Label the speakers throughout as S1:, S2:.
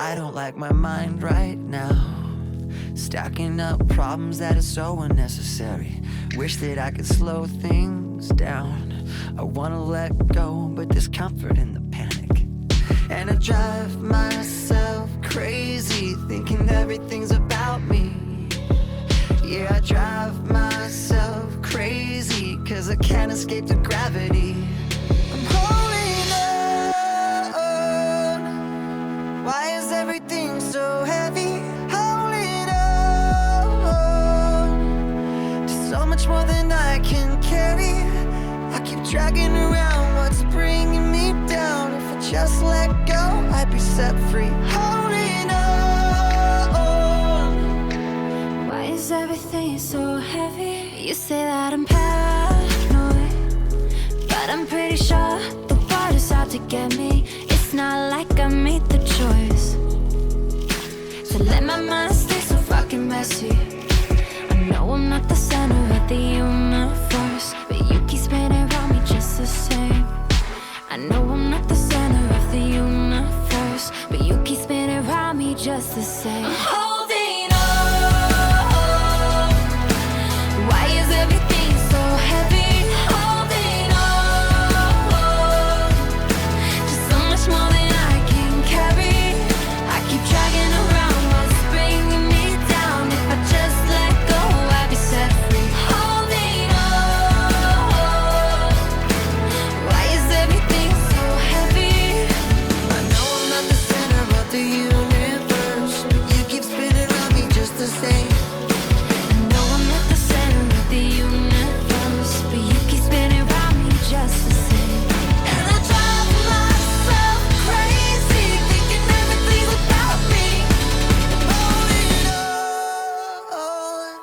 S1: I don't like my mind right now, stacking up problems that are so unnecessary. Wish that I could slow things down. I wanna let go, but there's comfort in the panic. And I drive myself crazy, thinking everything's about me. Yeah, I drive myself crazy, 'cause I can't escape the gravity. I'm holding on. Why is everything so heavy? Holding on to so much more than I can carry. I keep dragging around what's bringing me down. If I just let go, I'd be set free. Holding on.
S2: Why is everything so heavy? You say that I'm paranoid, but I'm pretty sure the world is out to get me. It's not like I made the choice to let my mind stay so fucking messy. I know I'm not the center of the universe, but you keep spinning around me just the same. I know I'm not the center of the universe, but you keep spinning around me just the same. I'm holding on. Why is everything so heavy? Holding on. Just so much more than I can carry. I keep dragging around what's bringing me down. If I just let go, I'd be set free. Holding on. Why is everything so heavy?
S1: I know I'm not the center of the universe, but you keep spinning around me just the same.
S2: I know I'm not the center of the universe, but you keep spinning around me just the same.
S1: And I drive myself crazy, thinking everything's about me. Holding on.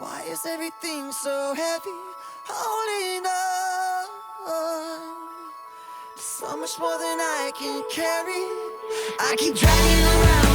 S1: Why is everything so heavy? Holding on. So much more than I can carry. I keep dragging around